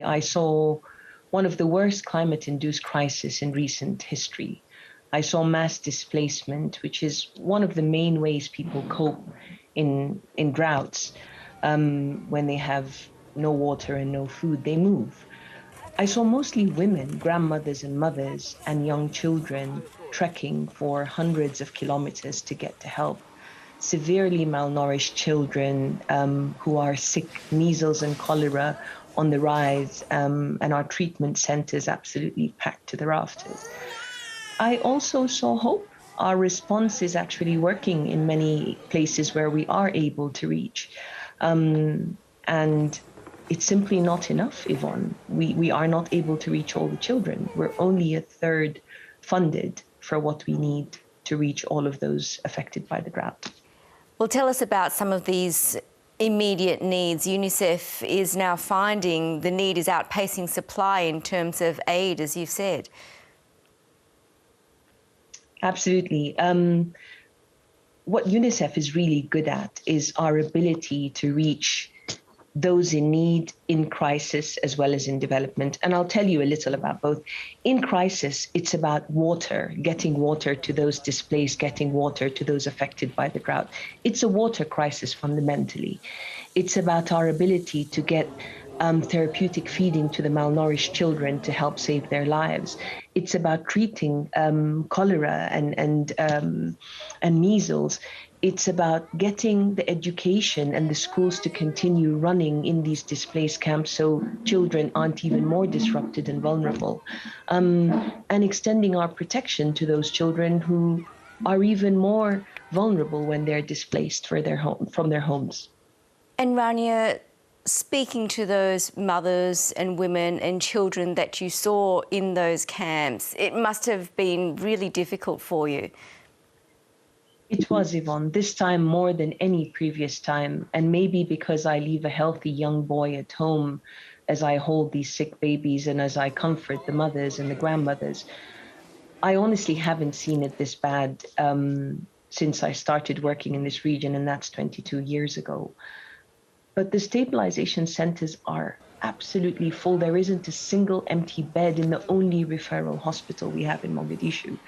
I saw one of the worst climate-induced crises in recent history. I saw mass displacement, which is one of the main ways people cope in droughts. When they have no water and no food, they move. I saw mostly women, grandmothers and mothers, and young children trekking for hundreds of kilometers to get to help. Severely malnourished children who are sick, measles and cholera on the rise, and our treatment centers absolutely packed to the rafters. I also saw hope. Our response is actually working in many places where we are able to reach. And it's simply not enough, Yvonne. We are not able to reach all the children. We're only a third funded for what we need to reach all of those affected by the drought. Well, tell us about some of these immediate needs. UNICEF is now finding the need is outpacing supply in terms of aid, as you've said. Absolutely. What UNICEF is really good at is our ability to reach those in need in crisis as well as in development. And I'll tell you a little about both. In crisis, it's about water, getting water to those displaced, getting water to those affected by the drought. It's a water crisis fundamentally. It's about our ability to get therapeutic feeding to the malnourished children to help save their lives. It's about treating cholera and measles. It's about getting the education and the schools to continue running in these displaced camps so children aren't even more disrupted and vulnerable, and extending our protection to those children who are even more vulnerable when they're displaced from their homes. And Rania, speaking to those mothers and women and children that you saw in those camps, it must have been really difficult for you. It was, Yvonne, this time more than any previous time, and maybe because I leave a healthy young boy at home as I hold these sick babies and as I comfort the mothers and the grandmothers. I honestly haven't seen it this bad since I started working in this region, and that's 22 years ago. But the stabilisation centres are absolutely full. There isn't a single empty bed in the only referral hospital we have in Mogadishu.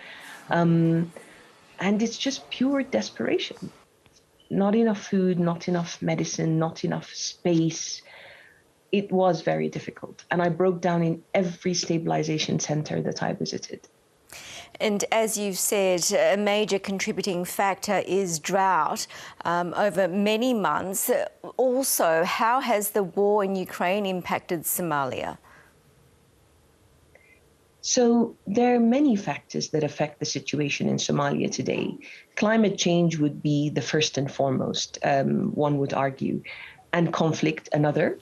And it's just pure desperation. Not enough food, not enough medicine, not enough space. It was very difficult. And I broke down in every stabilisation centre that I visited. And as you've said, a major contributing factor is drought over many months. Also, how has the war in Ukraine impacted Somalia? So there are many factors that affect the situation in Somalia today. Climate change would be the first and foremost, one would argue, and conflict another,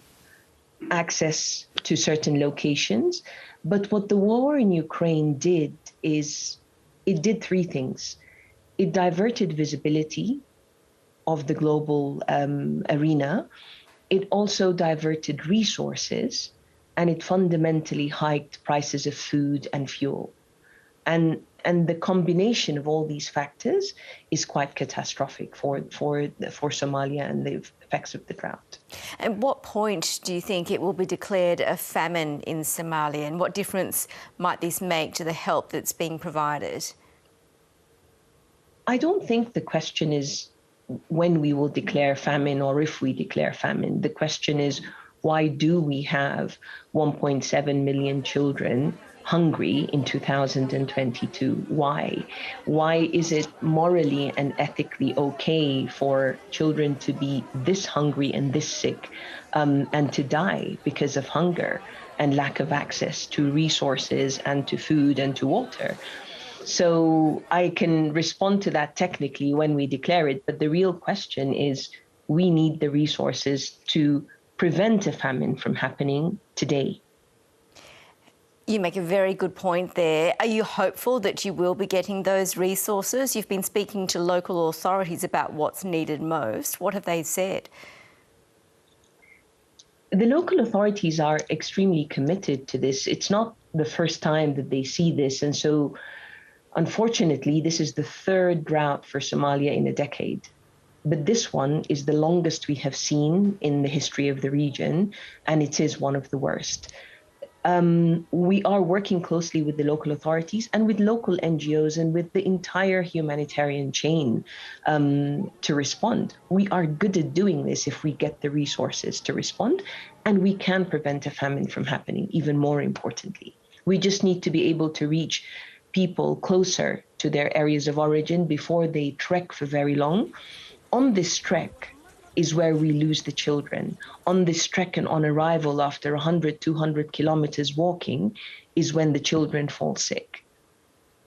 access to certain locations. But what the war in Ukraine did is it did three things. It diverted visibility of the global arena. It also diverted resources, and it fundamentally hiked prices of food and fuel. And the combination of all these factors is quite catastrophic for Somalia and the effects of the drought. At what point do you think it will be declared a famine in Somalia, and what difference might this make to the help that's being provided? I don't think the question is when we will declare famine or if we declare famine. The question is, why do we have 1.7 million children hungry in 2022? Why? Why is it morally and ethically okay for children to be this hungry and this sick and to die because of hunger and lack of access to resources and to food and to water? So I can respond to that technically when we declare it, but the real question is we need the resources to prevent a famine from happening today. You make a very good point there. Are you hopeful that you will be getting those resources? You've been speaking to local authorities about what's needed most. What have they said? The local authorities are extremely committed to this. It's not the first time that they see this. And so, unfortunately, this is the third drought for Somalia in a decade. But this one is the longest we have seen in the history of the region, and it is one of the worst. We are working closely with the local authorities and with local NGOs and with the entire humanitarian chain to respond. We are good at doing this if we get the resources to respond, and we can prevent a famine from happening, even more importantly. We just need to be able to reach people closer to their areas of origin before they trek for very long. On this trek is where we lose the children. On this trek and on arrival after 100, 200 kilometers walking is when the children fall sick.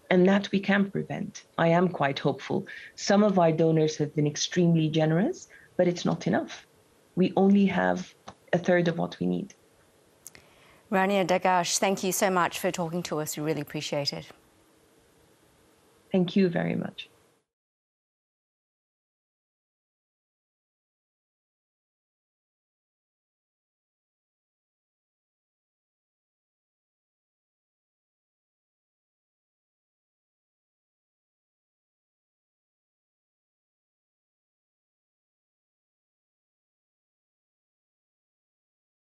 And that we can prevent. I am quite hopeful. Some of our donors have been extremely generous, but it's not enough. We only have a third of what we need. Rania Dagash, thank you so much for talking to us. We really appreciate it. Thank you very much.